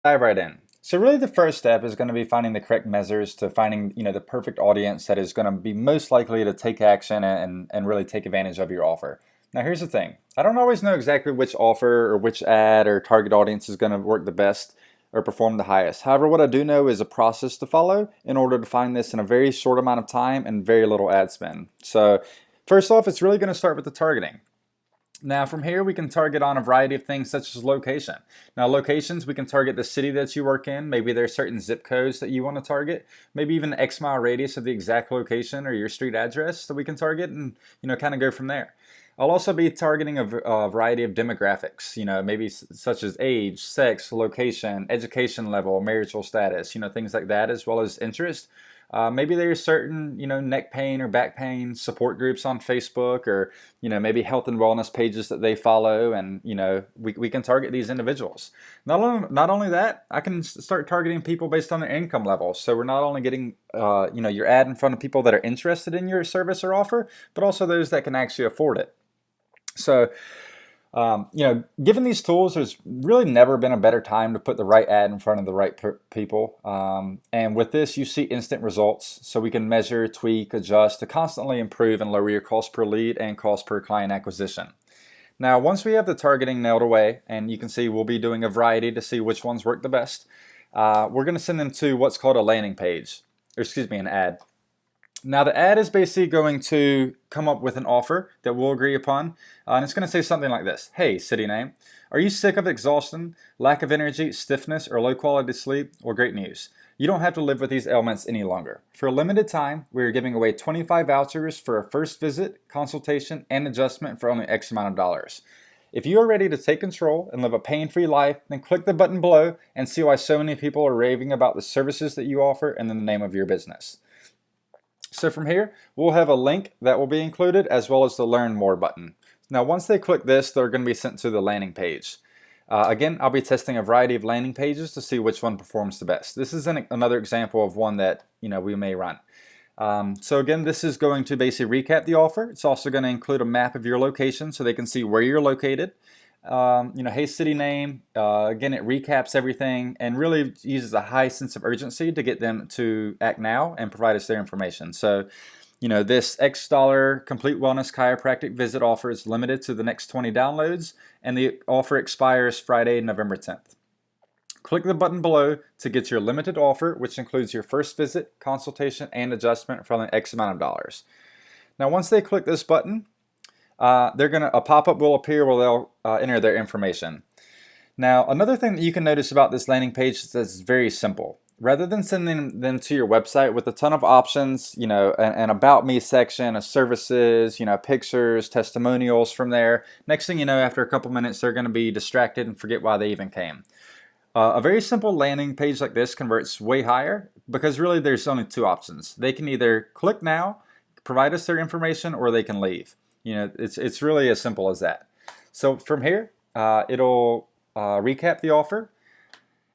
Dive right in. So really the first step is going to be finding the correct measures to finding, the perfect audience that is going to be most likely to take action and really take advantage of your offer. Now here's the thing. I don't always know exactly which offer or which ad or target audience is going to work the best or perform the highest. However, what I do know is a process to follow in order to find this in a very short amount of time and very little ad spend. So first off, it's really going to start with the targeting. Now from here we can target on a variety of things such as location. Now locations, we can target the city that you work in. Maybe there are certain zip codes that you want to target. Maybe even an X mile radius of the exact location or your street address that we can target and kind of go from there. I'll also be targeting a variety of demographics, maybe such as age, sex, location, education level, marital status, things like that, as well as interest. Maybe there's certain, neck pain or back pain support groups on Facebook, or, maybe health and wellness pages that they follow, and, we can target these individuals. Not only that, I can start targeting people based on their income level. So we're not only getting, your ad in front of people that are interested in your service or offer, but also those that can actually afford it. So, given these tools, there's really never been a better time to put the right ad in front of the right people. And with this, you see instant results. So we can measure, tweak, adjust to constantly improve and lower your cost per lead and cost per client acquisition. Now, once we have the targeting nailed away, and you can see we'll be doing a variety to see which ones work the best, we're going to send them to what's called a landing page, or excuse me, an ad. Now the ad is basically going to come up with an offer that we'll agree upon, and it's going to say something like this. Hey, city name, are you sick of exhaustion, lack of energy, stiffness, or low quality sleep? Well, great news. You don't have to live with these ailments any longer. For a limited time, we are giving away 25 vouchers for a first visit, consultation, and adjustment for only X amount of dollars. If you are ready to take control and live a pain-free life, then click the button below and see why so many people are raving about the services that you offer and then the name of your business. So from here, we'll have a link that will be included as well as the Learn More button. Now once they click this, they're going to be sent to the landing page. Again, I'll be testing a variety of landing pages to see which one performs the best. This is another example of one that we may run. So again, this is going to basically recap the offer. It's also going to include a map of your location so they can see where you're located. Hey city name, again it recaps everything and really uses a high sense of urgency to get them to act now and provide us their information. So, this X dollar complete wellness chiropractic visit offer is limited to the next 20 downloads, and the offer expires Friday, November 10th. Click the button below to get your limited offer, which includes your first visit, consultation, and adjustment for only X amount of dollars. Now once they click this button, a pop-up will appear where they'll enter their information. Now, another thing that you can notice about this landing page is that it's very simple. Rather than sending them to your website with a ton of options, an about me section, services, pictures, testimonials from there, next thing you know, after a couple minutes, they're going to be distracted and forget why they even came. A very simple landing page like this converts way higher because really there's only two options. They can either click now, provide us their information, or they can leave. It's really as simple as that. So from here, it'll recap the offer,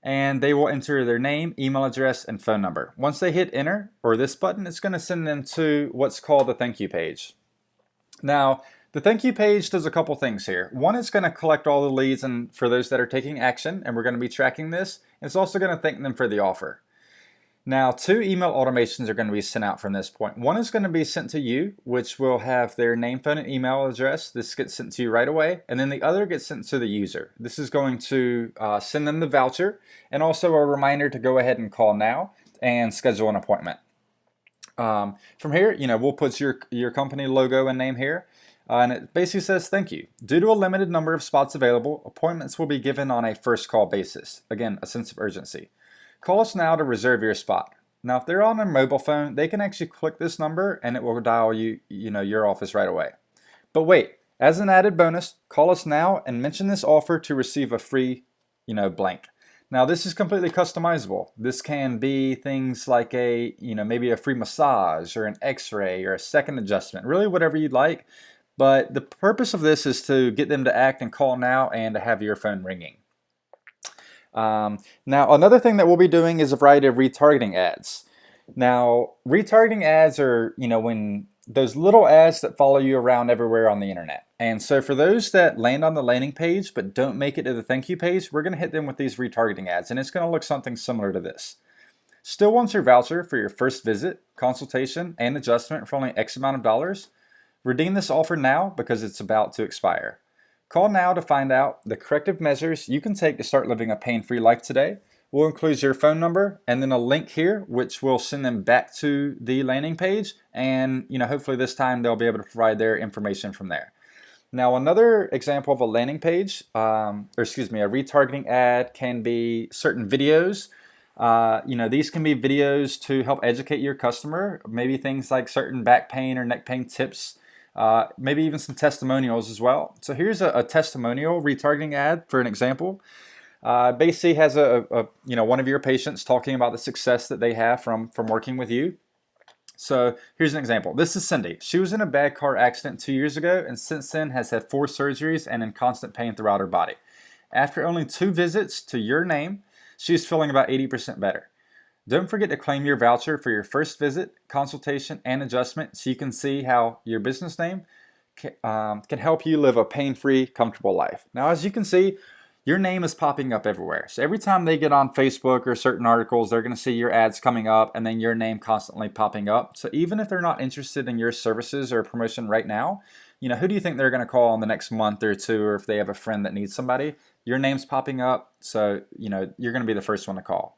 and they will enter their name, email address, and phone number. Once they hit enter, or this button, it's going to send them to what's called the thank you page. Now, the thank you page does a couple things here. One, it's going to collect all the leads and for those that are taking action, and we're going to be tracking this. It's also going to thank them for the offer. Now, two email automations are going to be sent out from this point. One is going to be sent to you, which will have their name, phone, and email address. This gets sent to you right away. And then the other gets sent to the user. This is going to send them the voucher and also a reminder to go ahead and call now and schedule an appointment. From here, we'll put your company logo and name here. And it basically says, thank you. Due to a limited number of spots available, appointments will be given on a first call basis. Again, a sense of urgency. Call us now to reserve your spot. Now, if they're on their mobile phone, they can actually click this number and it will dial your office right away. But wait, as an added bonus, call us now and mention this offer to receive a free, blank. Now, this is completely customizable. This can be things like maybe a free massage or an x-ray or a second adjustment, really whatever you'd like. But the purpose of this is to get them to act and call now and to have your phone ringing. Now, another thing that we'll be doing is a variety of retargeting ads. Now, retargeting ads are, when those little ads that follow you around everywhere on the internet. And so for those that land on the landing page but don't make it to the thank you page, we're going to hit them with these retargeting ads, and it's going to look something similar to this. Still wants your voucher for your first visit, consultation, and adjustment for only X amount of dollars? Redeem this offer now because it's about to expire. Call now to find out the corrective measures you can take to start living a pain-free life today. We'll include your phone number and then a link here, which will send them back to the landing page. And hopefully this time they'll be able to provide their information from there. Now, another example of a landing page, a retargeting ad can be certain videos. These can be videos to help educate your customer, maybe things like certain back pain or neck pain tips, maybe even some testimonials as well. So here's a testimonial retargeting ad for an example. Basically has one of your patients talking about the success that they have from working with you. So here's an example. This is Cindy. She was in a bad car accident 2 years ago and since then has had 4 surgeries and in constant pain throughout her body. After only 2 visits to your name, she's feeling about 80% better. Don't forget to claim your voucher for your first visit, consultation, and adjustment so you can see how your business name can help you live a pain-free, comfortable life. Now, as you can see, your name is popping up everywhere. So every time they get on Facebook or certain articles, they're going to see your ads coming up and then your name constantly popping up. So even if they're not interested in your services or promotion right now, who do you think they're going to call in the next month or two, or if they have a friend that needs somebody? Your name's popping up, so you're going to be the first one to call.